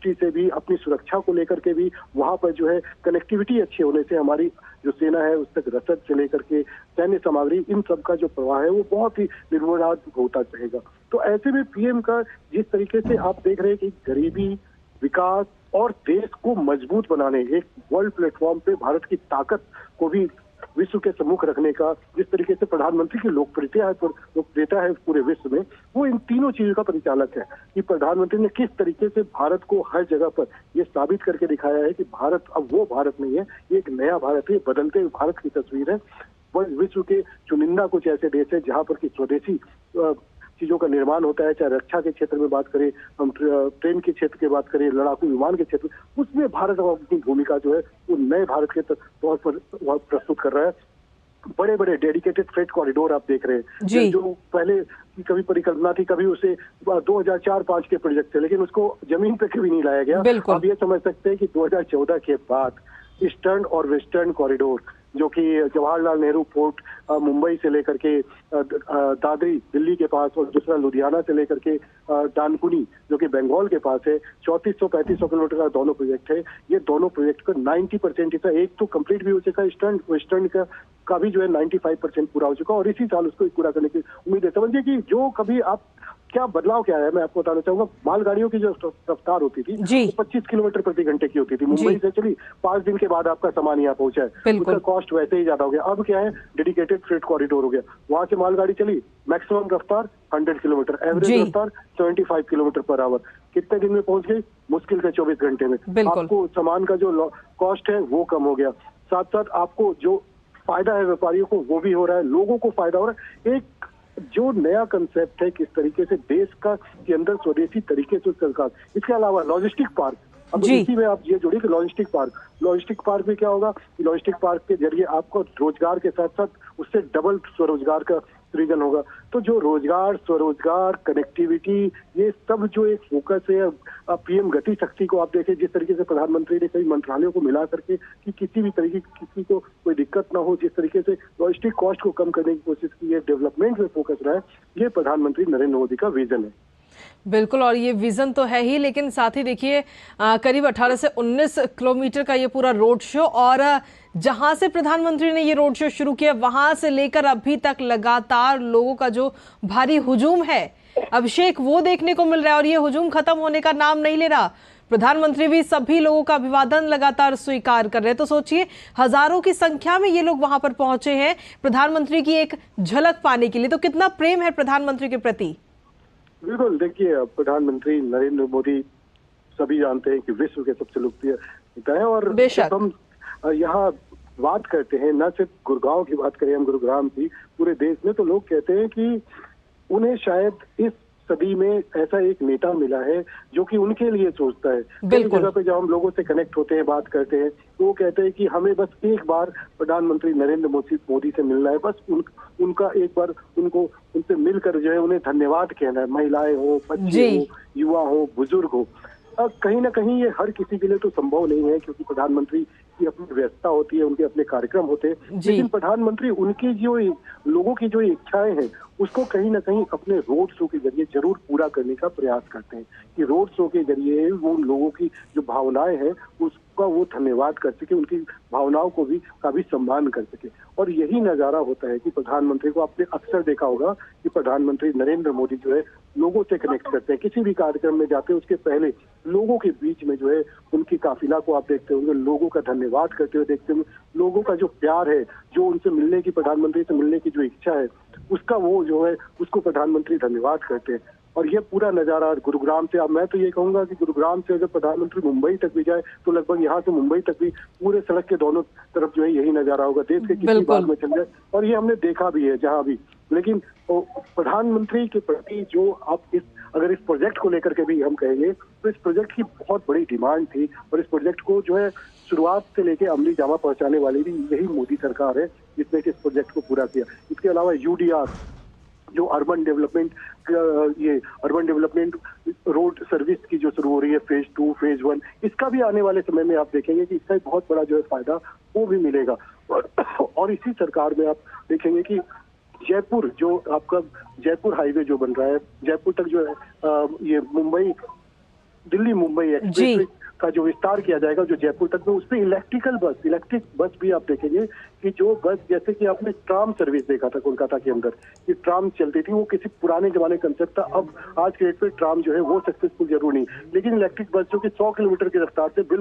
दृष्टि से भी, अपनी सुरक्षा को लेकर के भी वहां पर जो है कनेक्टिविटी अच्छी होने से हमारी जो सेना है उस तक रसद से लेकर के सैन्य सामग्री, इन सब का जो प्रवाह है वो बहुत ही निर्विवाद होता रहेगा। तो ऐसे में पीएम का जिस तरीके से आप देख रहे हैं कि गरीबी, विकास और देश को मजबूत बनाने, एक वर्ल्ड प्लेटफॉर्म पे भारत की ताकत को भी विश्व के सम्मुख रखने का जिस तरीके से प्रधानमंत्री की लोकप्रियता है पूरे विश्व में, वो इन तीनों चीजों का परिचालक है कि प्रधानमंत्री ने किस तरीके से भारत को हर जगह पर ये साबित करके दिखाया है कि भारत अब वो भारत नहीं है, ये एक नया भारत है, बदलते हुए भारत की तस्वीर है। विश्व के चुनिंदा कुछ ऐसे देश है जहां पर की स्वदेशी चीजों का निर्माण होता है, चाहे रक्षा के क्षेत्र में बात करें, हम ट्रेन के क्षेत्र की बात करें, लड़ाकू विमान के क्षेत्र, उसमें भारत अपनी भूमिका जो है वो नए भारत के तौर पर प्रस्तुत कर रहा है। बड़े बड़े डेडिकेटेड फ्रेट कॉरिडोर आप देख रहे हैं, जो पहले की कभी परिकल्पना थी, कभी उसे 2004-5 के प्रोजेक्ट थे, लेकिन उसको जमीन पे कभी नहीं लाया गया। आप ये समझ सकते हैं कि 2014 के बाद ईस्टर्न और वेस्टर्न कॉरिडोर, जो कि जवाहरलाल नेहरू पोर्ट मुंबई से लेकर के दादरी दिल्ली के पास, और दूसरा लुधियाना से लेकर के डानकुनी जो कि बंगाल के पास है, 3400-3500 किलोमीटर का दोनों प्रोजेक्ट है। ये दोनों प्रोजेक्ट का 90% हिस्सा एक तो कंप्लीट भी हो चुका है, ईस्टर्न वेस्टर्न का भी जो है 95% पूरा हो चुका है, और इसी साल उसको पूरा करने की उम्मीद है। समझिए कि जो कभी आप क्या बदलाव क्या है, मैं आपको बताना चाहूंगा। मालगाड़ियों की जो रफ्तार होती थी वो 25 किलोमीटर प्रति घंटे की होती थी, मुंबई से चली 5 दिन के बाद आपका सामान यहाँ पहुंचा है, उसका कॉस्ट वैसे ही ज्यादा हो गया। अब क्या है, डेडिकेटेड फ्रेट कॉरिडोर हो गया, वहां से मालगाड़ी चली, मैक्सिमम रफ्तार 100 किलोमीटर, एवरेज रफ्तार 75 किलोमीटर पर आवर, कितने दिन में पहुंच गई, मुश्किल से 24 घंटे में। आपको सामान का जो कॉस्ट है वो कम हो गया, साथ साथ आपको जो फायदा है व्यापारियों को वो भी हो रहा है, लोगों को फायदा हो रहा है। एक जो नया कंसेप्ट है किस तरीके से देश का के अंदर स्वदेशी तरीके से सरकार, इसके अलावा लॉजिस्टिक पार्क, अब इसी में आप ये जोड़िए कि लॉजिस्टिक पार्क में क्या होगा, लॉजिस्टिक पार्क के जरिए आपको रोजगार के साथ साथ उससे डबल स्वरोजगार का सृजन होगा। तो जो रोजगार, स्वरोजगार, कनेक्टिविटी, ये सब जो एक फोकस है पीएम गति शक्ति को आप देखें, जिस तरीके से प्रधानमंत्री ने कई मंत्रालयों को मिला करके कि किसी भी तरीके किसी को कोई दिक्कत ना हो, जिस तरीके से लॉजिस्टिक कॉस्ट को कम करने की कोशिश की है, डेवलपमेंट में फोकस रहा है, ये प्रधानमंत्री नरेंद्र मोदी का विजन है। बिल्कुल, और ये विजन तो है ही, लेकिन साथ ही देखिए करीब 18 से 19 किलोमीटर का ये पूरा रोड शो, और जहां से प्रधानमंत्री ने ये रोड शो शुरू किया वहां से लेकर अभी तक लगातार लोगों का जो भारी हुजूम है अभिषेक, वो देखने को मिल रहा है, और ये हुजूम खत्म होने का नाम नहीं ले रहा। प्रधानमंत्री भी सभी लोगों का अभिवादन लगातार स्वीकार कर रहे हैं। तो सोचिए, हजारों की संख्या में ये लोग वहां पर पहुंचे हैं प्रधानमंत्री की एक झलक पाने के लिए। तो कितना प्रेम है प्रधानमंत्री के प्रति। बिल्कुल, देखिए प्रधानमंत्री नरेंद्र मोदी सभी जानते हैं कि विश्व के सबसे लोकप्रिय नेता है, और जब हम यहाँ बात करते हैं, न सिर्फ गुड़गांव की बात करें, हम गुरुग्राम की, पूरे देश में, तो लोग कहते हैं कि उन्हें शायद इस सदी में ऐसा एक नेता मिला है जो कि उनके लिए सोचता है। कई जगह पे जब हम लोगों से कनेक्ट होते हैं, बात करते हैं, तो वो कहते हैं कि हमें बस एक बार प्रधानमंत्री नरेंद्र मोदी से मिलना है, बस उनका एक बार उनसे मिलकर जो है उन्हें धन्यवाद कहना है। महिलाएं हो, बच्चे हो, युवा हो, बुजुर्ग हो, कहीं ना कहीं ये हर किसी के लिए तो संभव नहीं है, क्योंकि प्रधानमंत्री की अपनी व्यस्तता होती है, उनके अपने कार्यक्रम होते हैं, लेकिन प्रधानमंत्री उनकी जो लोगों की जो इच्छाएं हैं उसको कहीं ना कहीं अपने रोड शो के जरिए जरूर पूरा करने का प्रयास करते हैं, कि रोड शो के जरिए वो लोगों की जो भावनाएं हैं उसका वो धन्यवाद कर सके, उनकी भावनाओं को भी का भी सम्मान कर सके। और यही नजारा होता है कि प्रधानमंत्री को आपने अक्सर देखा होगा कि प्रधानमंत्री नरेंद्र मोदी जो है लोगों से कनेक्ट करते हैं, किसी भी कार्यक्रम में जाते हैं उसके पहले लोगों के बीच में जो है उनकी काफिला को आप देखते होंगे, लोगों का धन्यवाद करते हुए देखते होंगे, लोगों का जो प्यार है, जो उनसे मिलने की, प्रधानमंत्री से मिलने की जो इच्छा है, उसका वो जो है उसको प्रधानमंत्री धन्यवाद करते हैं। और ये पूरा नजारा गुरुग्राम से, अब मैं तो ये कहूंगा कि गुरुग्राम से अगर प्रधानमंत्री मुंबई तक भी जाए तो लगभग यहाँ से मुंबई तक भी पूरे सड़क के दोनों तरफ जो है यही नजारा होगा, देश के किसी भाग में चल जाए, और ये हमने देखा भी है जहाँ भी। लेकिन प्रधानमंत्री के प्रति जो आप अगर इस प्रोजेक्ट को लेकर के भी हम कहेंगे तो इस प्रोजेक्ट की बहुत बड़ी डिमांड थी, और इस प्रोजेक्ट को जो है शुरुआत से लेके अमली जामा पहुंचाने वाली भी यही मोदी सरकार है जिसने कि इस प्रोजेक्ट को पूरा किया। इसके अलावा यूडीआर जो अर्बन डेवलपमेंट रोड सर्विस की जो शुरू हो रही है, फेज 2, फेज 1, इसका भी आने वाले समय में आप देखेंगे कि इसका बहुत बड़ा जो है फायदा वो भी मिलेगा। और इसी सरकार में आप देखेंगे कि जयपुर जो आपका जयपुर हाईवे जो बन रहा है, जयपुर तक जो है ये मुंबई दिल्ली मुंबई एक्सप्रेस का जो विस्तार किया जाएगा जो जयपुर तक में, उसमें इलेक्ट्रिक बस भी आप देखेंगे कि जो बस, जैसे कि आपने ट्राम सर्विस देखा था कोलकाता के अंदर कि ट्राम चलती थी, वो किसी पुराने जमाने कंसेप्ट था। अब आज के डेट पे ट्राम जो है वो सक्सेसफुल जरूर नहीं, लेकिन इलेक्ट्रिक बस जो कि 100 किलोमीटर की रफ्तार से बिल्कुल